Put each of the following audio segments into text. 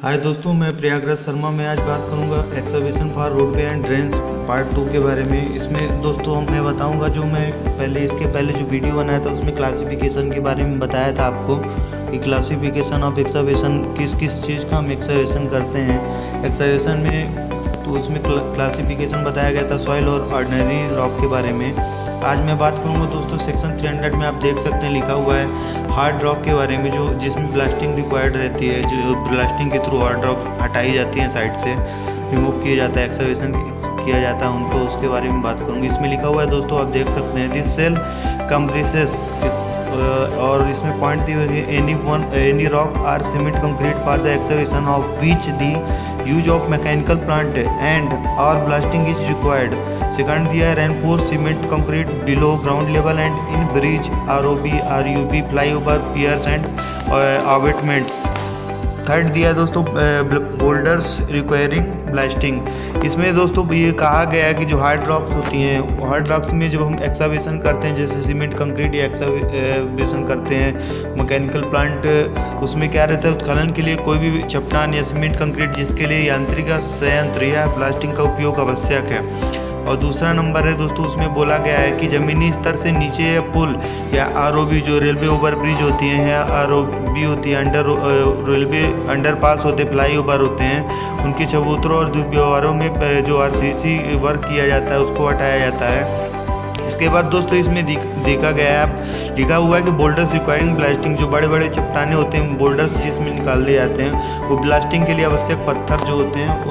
हाय दोस्तों, मैं प्रयागराज शर्मा। मैं आज बात करूंगा excavation for roadway and drains part 2 के बारे में। इसमें दोस्तों मैं बताऊंगा जो मैं इसके पहले जो वीडियो बनाया था उसमें क्लासिफिकेशन के बारे में बताया था आपको कि क्लासिफिकेशन ऑफ एक्सकवेशन किस किस चीज़ का हम एक्सकवेशन करते हैं एक्सकवेशन में। तो उसमें क्लासिफिकेशन बताया गया था सॉइल और ऑर्डिनरी रॉक के बारे में। आज मैं बात करूंगा दोस्तों सेक्शन 300 में आप देख सकते हैं लिखा हुआ है हार्ड रॉक के बारे में, जो जिसमें ब्लास्टिंग रिक्वायर्ड रहती है, जो ब्लास्टिंग के थ्रू हार्ड रॉक हटाई जाती है, साइड से रिमूव किया जाता है, एक्सकवेशन किया जाता है उनको, उसके बारे में बात करूँगी। इसमें लिखा हुआ है दोस्तों आप देख सकते हैं दिस सेल कंप्रेसेस और इसमें पॉइंट दी हुई है any rock or cement concrete for the excavation of which the use of mechanical plant and और ब्लास्टिंग इज रिक्वायर्ड। सेकंड दिया है reinforced cement concrete below ground level and in bridge ROB RUB flyover piers and abutments. Third दिया है दोस्तों boulders requiring blasting. इसमें दोस्तों ये कहा गया है कि जो हार्ड रॉक्स होती हैं, हार्ड रॉक्स में जब हम एक्सकवेशन करते हैं, जैसे सीमेंट कंक्रीट या एक्सकवेशन करते हैं मैकेनिकल प्लांट, उसमें क्या रहता है उत्खनन के लिए कोई भी चट्टान या सीमेंट कंक्रीट जिसके लिए यांत्रिक संयंत्र या ब्लास्टिंग का उपयोग आवश्यक है। और दूसरा नंबर है दोस्तों उसमें बोला गया है कि ज़मीनी स्तर से नीचे या पुल या ROB जो रेलवे ओवर ब्रिज होती हैं या ROB होती है रेलवे अंडरपास होते फ्लाई ओवर होते हैं, उनके चबूतरों और दुर्व्यवहारों में जो RCC वर्क किया जाता है उसको हटाया जाता है। इसके बाद दोस्तों इसमें देखा गया है लिखा हुआ है कि बोल्डर्स रिक्वायरिंग ब्लास्टिंग, जो बड़े बड़े चट्टाने होते हैं बोल्डर्स जिसमें निकाल दिए जाते हैं, वो ब्लास्टिंग के लिए आवश्यक पत्थर जो होते हैं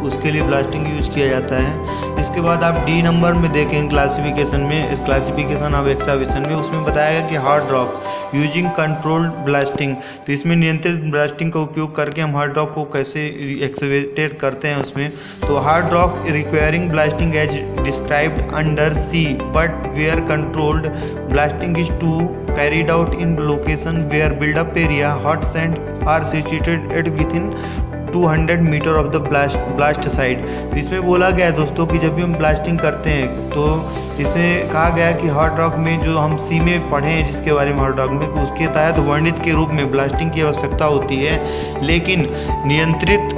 उसके लिए ब्लास्टिंग यूज किया जाता है। इसके बाद आप D नंबर में देखें क्लासिफिकेशन ऑफ एक्सकवेशन में, उसमें बताया गया कि hard rocks using controlled blasting. तो इसमें नियंत्रित ब्लास्टिंग का उपयोग करके हम हार्ड रॉक को कैसे एक्सकवेटेड करते हैं उसमें। तो hard rock requiring blasting as described under C but where controlled blasting is to carried out in location where build-up area hot sand are situated at within 200 metre of the blast site. तो इसमें बोला गया है दोस्तों कि जब भी हम ब्लास्टिंग करते हैं तो इसमें कहा गया है कि हार्ड रॉक में जो हम C में पढ़े हैं जिसके बारे में हार्ड रॉक में, उसके तहत वर्णित के रूप में ब्लास्टिंग की आवश्यकता होती है, लेकिन नियंत्रित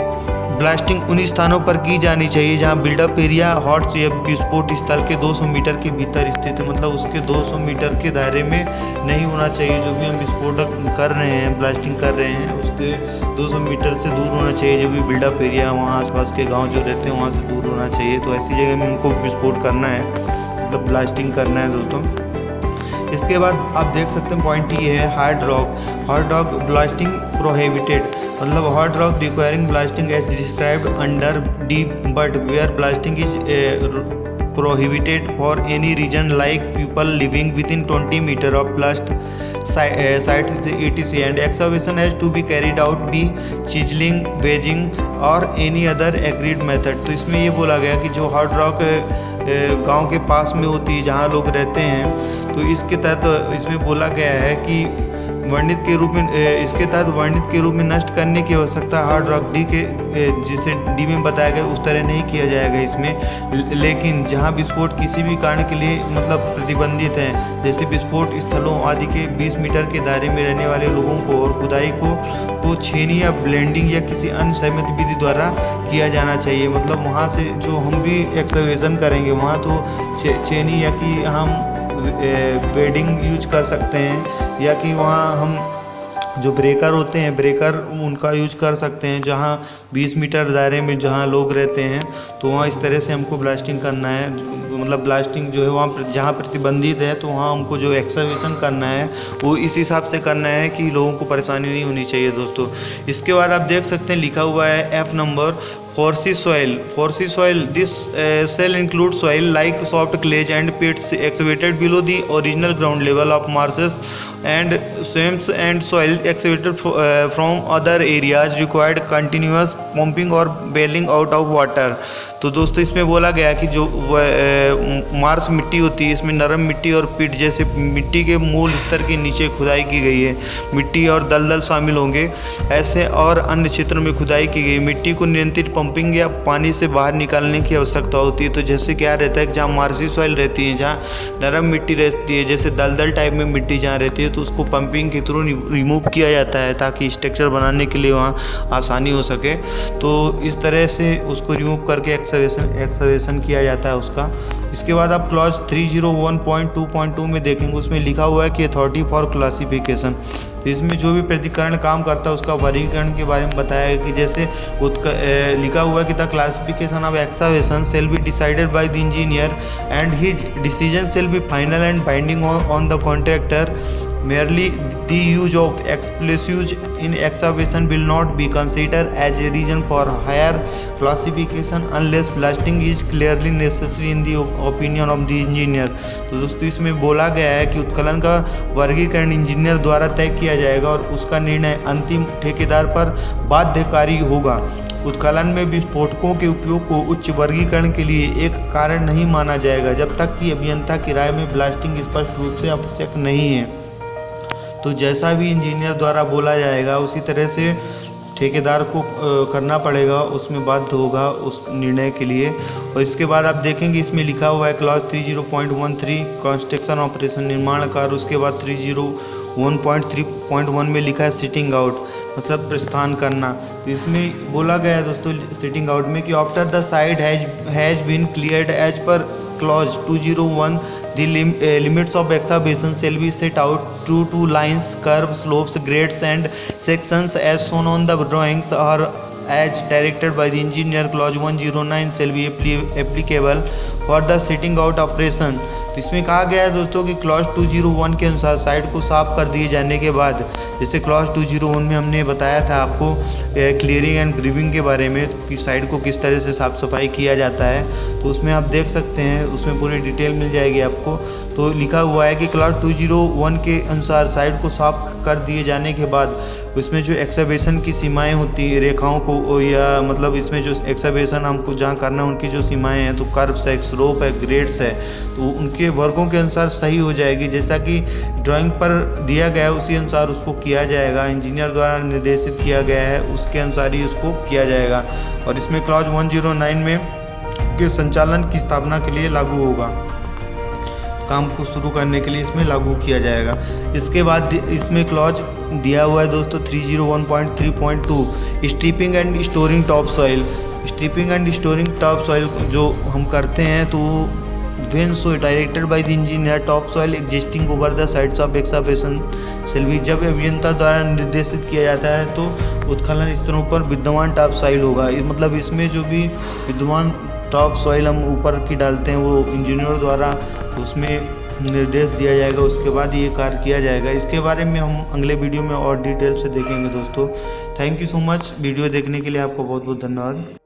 ब्लास्टिंग उन स्थानों पर की जानी चाहिए जहां बिल्डअप एरिया हॉट या विस्फोट स्थल के 200 मीटर के भीतर स्थित है। मतलब उसके 200 मीटर के दायरे में नहीं होना चाहिए। जो भी हम विस्फोटक कर रहे हैं, ब्लास्टिंग कर रहे हैं, उसके 200 मीटर से दूर होना चाहिए। जो भी बिल्डअप एरिया है वहाँ आसपास के गांव जो रहते हैं वहाँ से दूर होना चाहिए। तो ऐसी जगह में उनको विस्फोट करना है, मतलब ब्लास्टिंग करना है दोस्तों। इसके बाद आप देख सकते हैं पॉइंट ये है हार्ड रॉक ब्लास्टिंग प्रोहिबिटेड, मतलब hard rock requiring blasting as described under D but where blasting is prohibited for any reason like people living within 20 metre of blast site etc and excavation has to be carried out be chiselling wedging और any other agreed method. तो इसमें ये बोला गया कि जो hard rock गांव के पास में होती है जहां लोग रहते हैं, तो इसके तहत इसमें बोला गया है कि इसके तहत वर्णित के रूप में नष्ट करने की आवश्यकता हार्ड रॉक D के जिसे D में बताया गया उस तरह नहीं किया जाएगा इसमें। लेकिन जहां विस्फोट किसी भी कारण के लिए मतलब प्रतिबंधित है, जैसे विस्फोट स्थलों आदि के 20 मीटर के दायरे में रहने वाले लोगों को और खुदाई को छेनी या ब्लेंडिंग या किसी अन्य सहमति विधि द्वारा किया जाना चाहिए। मतलब वहाँ से जो हम भी एक्सकवेशन करेंगे वहाँ तो छेनी या कि हम वेडिंग यूज कर सकते हैं, या कि वहाँ हम जो ब्रेकर होते हैं ब्रेकर उनका यूज कर सकते हैं। जहाँ 20 मीटर दायरे में जहाँ लोग रहते हैं तो वहाँ इस तरह से हमको ब्लास्टिंग करना है। मतलब ब्लास्टिंग जो है वहाँ जहाँ प्रतिबंधित है तो वहाँ हमको जो एक्सकवेशन करना है वो इस हिसाब से करना है कि लोगों को परेशानी नहीं होनी चाहिए दोस्तों। इसके बाद आप देख सकते हैं लिखा हुआ है F number Foresty soil. This cell includes soil like soft clay and pits excavated below the original ground level of marshes and swamps and soil excavated from other areas required continuous pumping or bailing out of water. तो दोस्तों इसमें बोला गया कि जो Mars मिट्टी होती है, इसमें नरम मिट्टी और पिट जैसे मिट्टी के मूल स्तर के नीचे खुदाई की गई है। मिट्टी और दलदल शामिल होंगे। ऐसे और अन्य क्षेत्रों में खुदाई की गई। मिट्टी को नियंत्रित पंपिंग या पानी से बाहर निकालने की आवश्यकता होती है। तो जैसे क्या रहता है कि जहाँ मार्सी सॉइल रहती है, जहाँ नरम मिट्टी रहती है, जैसे दलदल टाइप में मिट्टी जहाँ रहती है, तो उसको पंपिंग के थ्रू रिमूव किया जाता है ताकि स्ट्रक्चर बनाने के लिए वहाँ आसानी हो सके। तो इस तरह से उसको रिमूव करके एक्सकवेशन किया जाता है उसका। इसके बाद आप क्लॉज 301.2.2 में देखेंगे, उसमें लिखा हुआ है कि अथॉरिटी फॉर क्लासिफिकेशन। तो इसमें जो भी प्राधिकरण काम करता है उसका वर्गीकरण के बारे में बताया है कि जैसे लिखा हुआ है कि the classification of excavation shall be decided by the engineer and his decision shall be final and binding on the contractor. Merely the use of explosives in excavation will not be considered as a reason for higher classification unless blasting is clearly necessary in the opinion of the engineer। तो दोस्तों इसमें बोला गया है कि उत्खनन का वर्गीकरण इंजीनियर द्वारा तय किया जाएगा और उसका निर्णय अंतिम ठेकेदार पर बाध्यकारी होगा। उत्खनन में विस्फोटकों के उपयोग को उच्च वर्गीकरण के लिए एक कारण नहीं माना जाएगा जब तक कि अभियंता की राय में ब्लास्टिंग स्पष्ट रूप से आवश्यक नहीं है। तो जैसा भी इंजीनियर द्वारा बोला जाएगा उसी तरह से ठेकेदार को करना पड़ेगा, उसमें बाध्य होगा उस निर्णय के लिए। और इसके बाद आप देखेंगे इसमें लिखा हुआ है क्लॉज 30.13 कंस्ट्रक्शन ऑपरेशन निर्माण कार्य। उसके बाद 301.3.1 में लिखा है सिटिंग आउट, मतलब प्रस्थान करना। तो इसमें बोला गया है दोस्तों सिटिंग आउट में कि after the site has been cleared as per clause 201 the limits of excavation shall be set out to lines, curves, slopes, grades and sections as shown on the drawings or as directed by the engineer. Clause 109 shall be applicable for the setting out operation। तो इसमें कहा गया है दोस्तों कि clause 201 के अनुसार site को साफ कर दिए जाने के बाद, जैसे क्लॉज 201 में हमने बताया था आपको क्लियरिंग एंड ग्रीविंग के बारे में कि साइट को किस तरह से साफ़ सफाई किया जाता है, तो उसमें आप देख सकते हैं, उसमें पूरी डिटेल मिल जाएगी आपको। तो लिखा हुआ है कि क्लॉज 201 के अनुसार साइट को साफ कर दिए जाने के बाद उसमें जो एक्सकवेशन की सीमाएं होती हैं, रेखाओं को, या मतलब इसमें जो एक्सकवेशन हमको जहाँ करना है उनकी जो सीमाएं हैं, तो कर्व्स है, स्लोप है, ग्रेड्स है, तो उनके वर्गों के अनुसार सही हो जाएगी। जैसा कि ड्राइंग पर दिया गया है उसी अनुसार उसको किया जाएगा, इंजीनियर द्वारा निर्देशित किया गया है उसके अनुसार ही उसको किया जाएगा। और इसमें क्लॉज 109 में के संचालन की स्थापना के लिए लागू होगा, काम को शुरू करने के लिए इसमें लागू किया जाएगा। इसके बाद इसमें क्लॉज दिया हुआ है दोस्तों 301.3.2 stripping and storing top soil. Stripping and storing top soil जो हम करते हैं, तो when so directed by the engineer top soil existing over the sides of excavation shall be. जब अभियंता द्वारा निर्देशित किया जाता है तो उत्खनन स्तरों पर विद्यमान टॉप सॉइल होगा, मतलब इसमें जो भी विद्यमान टॉप सॉइल हम ऊपर की डालते हैं वो इंजीनियर द्वारा उसमें निर्देश दिया जाएगा, उसके बाद ये कार्य किया जाएगा। इसके बारे में हम अगले वीडियो में और डिटेल से देखेंगे दोस्तों। Thank you so much, video देखने के लिए आपको बहुत बहुत धन्यवाद।